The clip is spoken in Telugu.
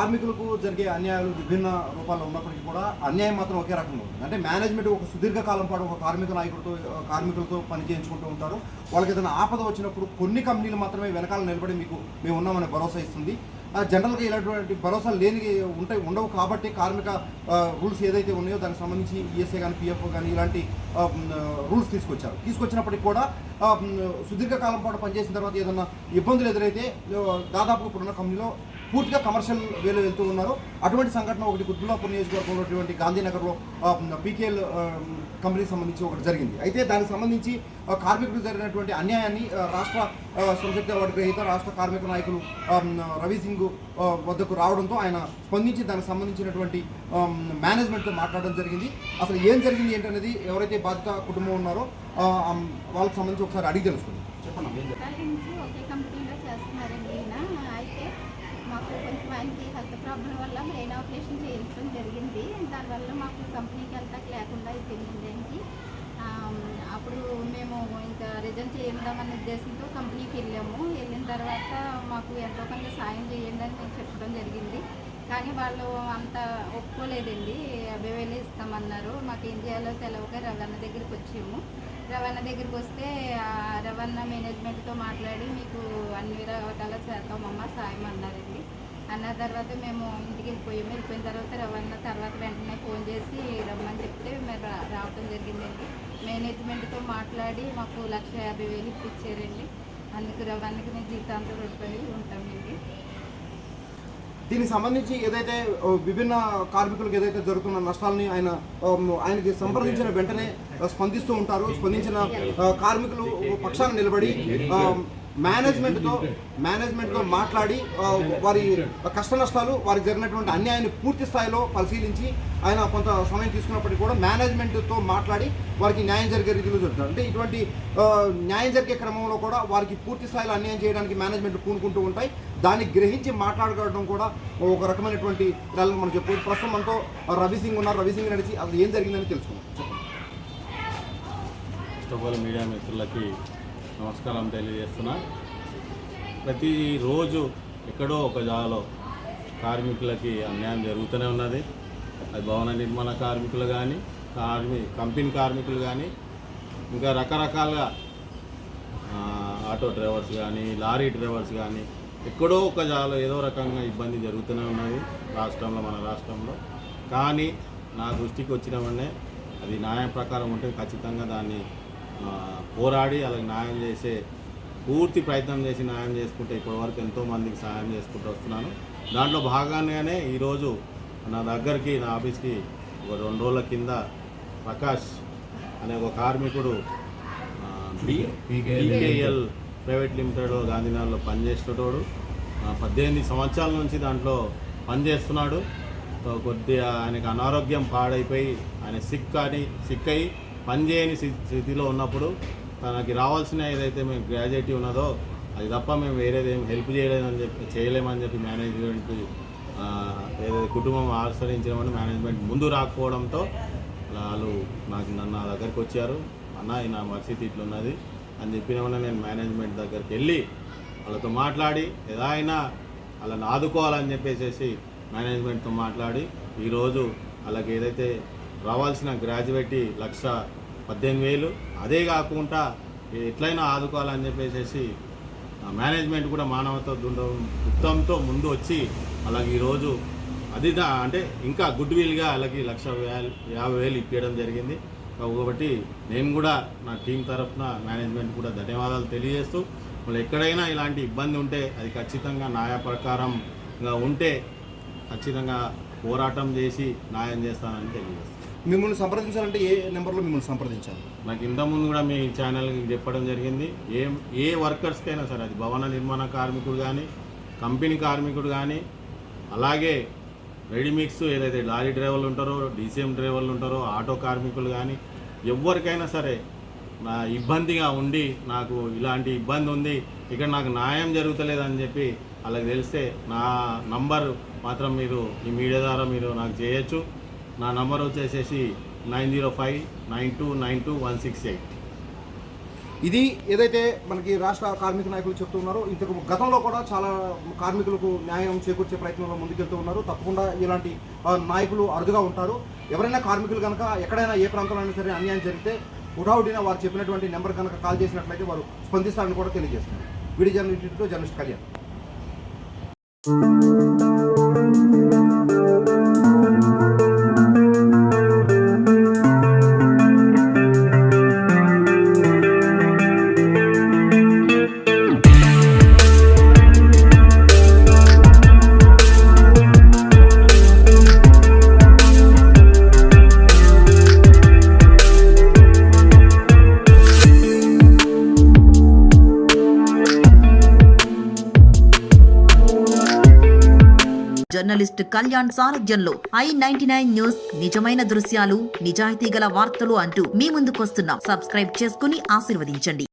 కార్మికులకు జరిగే అన్యాయాలు విభిన్న రూపాల్లో ఉన్నప్పటికీ కూడా అన్యాయం మాత్రం ఒకే రకంగా ఉంటుంది. అంటే మేనేజ్మెంట్ ఒక సుదీర్ఘకాలం పాటు ఒక కార్మికులతో పని చేయించుకుంటూ ఉంటారు. వాళ్ళకి ఏదైనా ఆపద వచ్చినప్పుడు కొన్ని కంపెనీలు మాత్రమే వెనకాల నిలబడి మేము ఉన్నామనే భరోసా ఇస్తుంది. జనరల్గా ఇలాంటి భరోసా ఉండవు కాబట్టి కార్మిక రూల్స్ ఏదైతే ఉన్నాయో దానికి సంబంధించి ఈఎస్ఐ కానీ పిఎఫ్ కానీ ఇలాంటి రూల్స్ తీసుకొచ్చినప్పటికీ కూడా సుదీర్ఘకాలం పాటు పనిచేసిన తర్వాత ఏదన్నా ఇబ్బందులు ఎదురైతే దాదాపు ఇప్పుడున్న కంపెనీలో పూర్తిగా కమర్షియల్ వేలో వెళ్తూ ఉన్నారు. అటువంటి సంఘటన ఒకటి కుత్బుల్లాపూర్ నియోజకవర్గంలో ఉన్నటువంటి గాంధీనగర్లో పీకేఎల్ కంపెనీకి సంబంధించి ఒకటి జరిగింది. అయితే దానికి సంబంధించి కార్మికులకు జరిగినటువంటి అన్యాయాన్ని రాష్ట్ర శ్రమశక్తి అవార్డు గ్రహీత రాష్ట్ర కార్మిక నాయకులు రవి సింగ్ వద్దకు రావడంతో ఆయన స్పందించి దానికి సంబంధించినటువంటి మేనేజ్మెంట్తో మాట్లాడడం జరిగింది. అసలు ఏం జరిగింది ఏంటనేది ఎవరైతే బాధిత కుటుంబం ఉన్నారో వాళ్ళకి సంబంధించి ఒకసారి అడిగి తెలుసుకుందాం. చెప్పండి. మాకు కొంచెం ఆయనకి హెల్త్ ప్రాబ్లం వల్ల బ్రెయిన్ ఆపరేషన్ చేయించడం జరిగింది. దానివల్ల మాకు కంపెనీకి వెళ్తాక లేకుండా అయిపోయింది. అప్పుడు మేము ఇంకా రిజైన్ చేద్దామనే ఉద్దేశంతో కంపెనీకి వెళ్ళిన తర్వాత మాకు ఎంతో కొంత సాయం చేయండి అని మేము చెప్పడం జరిగింది. కానీ వాళ్ళు అంత ఒప్పుకోలేదండి. 50,000 ఇస్తామన్నారు. మాకు ఏం చేయాలో తెలవక రవాణా దగ్గరికి వచ్చాము. రవాణా దగ్గరికి వస్తే రవాణా మేనేజ్మెంట్తో మాట్లాడి మీకు అన్ని రకాల చేస్తామమ్మ సాయం అన్నారండి. అన్న తర్వాత మేము ఇంటికి వెళ్ళిపోయిన తర్వాత వెంటనే ఫోన్ చేసి రమ్మని చెప్తే మేము రావడం జరిగిందండి. మేనేజ్మెంట్తో మాట్లాడి మాకు 1,50,000 ఇప్పించారండి. అందుకు రవాణాకి మేము జీతాంతం రుణపడి ఉంటామండి. దీనికి సంబంధించి ఏదైతే విభిన్న కార్మికులకు ఏదైతే జరుగుతున్న నష్టాలని ఆయనకి సంప్రదించిన వెంటనే స్పందిస్తూ ఉంటారు. స్పందించిన కార్మికులు పక్షాన నిలబడి మేనేజ్మెంట్తో మాట్లాడి వారి కష్ట నష్టాలు వారికి జరిగినటువంటి అన్యాయాన్ని పూర్తి స్థాయిలో పరిశీలించి ఆయన కొంత సమయం తీసుకున్నప్పటికీ కూడా మేనేజ్మెంట్తో మాట్లాడి వారికి న్యాయం జరిగే రీతిలో జరుగుతారు. అంటే ఇటువంటి న్యాయం జరిగే క్రమంలో కూడా వారికి పూర్తి స్థాయిలో అన్యాయం చేయడానికి మేనేజ్మెంట్ పూనుకుంటూ ఉంటాయి. దాన్ని గ్రహించి మాట్లాడుకోవడం కూడా ఒక రకమైనటువంటి మనం చెప్పు. ప్రస్తుతం మనతో రవి సింగ్ ఉన్నారు. రవి సింగ్ నడిచి అది ఏం జరిగిందని తెలుసుకున్నాం. మీడియా మిత్రులకి నమస్కారం తెలియజేస్తున్నా. ప్రతిరోజు ఎక్కడో ఒక జాగాలో కార్మికులకి అన్యాయం జరుగుతూనే ఉన్నది. అది భవన నిర్మాణ కార్మికులు కానీ కంపెనీ కార్మికులు కానీ ఇంకా రకరకాలుగా ఆటో డ్రైవర్స్ కానీ లారీ డ్రైవర్స్ కానీ ఎక్కడో ఒక జాగాలో ఏదో రకంగా ఇబ్బంది జరుగుతూనే ఉన్నది మన రాష్ట్రంలో. కానీ నా దృష్టికి వచ్చినవన్నీ అది న్యాయం ప్రకారం ఉంటే ఖచ్చితంగా దాన్ని పోరాడి అలాగే న్యాయం చేసే పూర్తి ప్రయత్నం చేసి న్యాయం చేసుకుంటే ఇప్పటివరకు ఎంతోమందికి సహాయం చేసుకుంటూ వస్తున్నాను. దాంట్లో భాగంగానే ఈరోజు నా ఆఫీస్కి ఒక 2 రోజుల కింద ప్రకాష్ అనే ఒక కార్మికుడు పీకేఎల్ ప్రైవేట్ లిమిటెడ్ గాంధీనగర్లో పనిచేసేటోడు 18 సంవత్సరాల నుంచి దాంట్లో పనిచేస్తున్నాడు. కొద్దిగా ఆయనకు అనారోగ్యం పాడైపోయి ఆయన సిక్ అయ్యి పనిచేయని స్థితిలో ఉన్నప్పుడు తనకి రావాల్సిన ఏదైతే మేము గ్రాడ్యుయేటీ ఉన్నదో అది తప్ప మేము వేరేది ఏం హెల్ప్ చేయలేమని చెప్పి మేనేజ్మెంట్ ఏదైతే కుటుంబం ఆశ్రయించమని మేనేజ్మెంట్ ముందు రాకపోవడంతో వాళ్ళు నన్ను నా దగ్గరికి వచ్చారు. అన్న నా పరిస్థితి ఇట్లున్నది అని చెప్పిన నేను మేనేజ్మెంట్ దగ్గరికి వెళ్ళి వాళ్ళతో మాట్లాడి ఏదైనా వాళ్ళని ఆదుకోవాలని చెప్పేసి మేనేజ్మెంట్తో మాట్లాడి ఈరోజు వాళ్ళకి ఏదైతే రావాల్సిన గ్రాడ్యుయేటీ 1,18,000 అదే కాకుండా ఎట్లయినా ఆదుకోవాలని చెప్పేసి మేనేజ్మెంట్ కూడా మానవత దృక్పథంతో ముందు వచ్చి అలాగే ఈరోజు అది అంటే ఇంకా గుడ్ విల్గా అలాగే 1,50,000 ఇప్పించడం జరిగింది. కాబట్టి నేను కూడా నా టీం తరఫున మేనేజ్మెంట్ కూడా ధన్యవాదాలు తెలియజేస్తూ మళ్ళీ ఎక్కడైనా ఇలాంటి ఇబ్బంది ఉంటే అది ఖచ్చితంగా న్యాయ ప్రకారంగా ఉంటే ఖచ్చితంగా పోరాటం చేసి న్యాయం చేస్తానని తెలియజేస్తాను. మిమ్మల్ని సంప్రదించాలంటే ఏ నెంబర్లో మిమ్మల్ని సంప్రదించాలి? నాకు ఇంతకుముందు కూడా మీ ఛానల్కి చెప్పడం జరిగింది. ఏ వర్కర్స్కైనా సరే అది భవన నిర్మాణ కార్మికుడు కానీ కంపెనీ కార్మికుడు కానీ అలాగే రెడీమిక్స్ ఏదైతే లారీ డ్రైవర్లు ఉంటారో డీసీఎం డ్రైవర్లు ఉంటారో ఆటో కార్మికులు కానీ ఎవరికైనా సరే నా ఇబ్బందిగా ఉండి నాకు ఇలాంటి ఇబ్బంది ఉంది ఇక్కడ నాకు న్యాయం జరుగుతలేదని చెప్పి అలాగే తెలిస్తే నా నంబర్ మాత్రం మీరు ఈ మీడియా ద్వారా మీరు నాకు చేయొచ్చు. నా నంబర్ వచ్చేసేసి 9059292168. ఇది ఏదైతే మనకి రాష్ట్ర కార్మిక నాయకులు చెప్తూ ఉన్నారో, ఇంతకు గతంలో కూడా చాలా కార్మికులకు న్యాయం చేకూర్చే ప్రయత్నంలో ముందుకెళ్తూ ఉన్నారు. తప్పకుండా ఇలాంటి నాయకులు అరుదుగా ఉంటారు. ఎవరైనా కార్మికులు కనుక ఎక్కడైనా ఏ ప్రాంతంలో అయినా సరే అన్యాయం జరిగితే హుటాహుటిన వారు చెప్పినటువంటి నెంబర్ కనుక కాల్ చేసినట్లయితే వారు స్పందిస్తారని కూడా తెలియజేస్తున్నారు. Video journalist Kalyan. Journalist Kalyan సారథ్యంలో i99 న్యూస్ నిజమైన దృశ్యాలు, నిజాయితీ గల వార్తలు అంటూ మీ ముందుకొస్తున్నాం. సబ్స్క్రైబ్ చేసుకుని ఆశీర్వదించండి.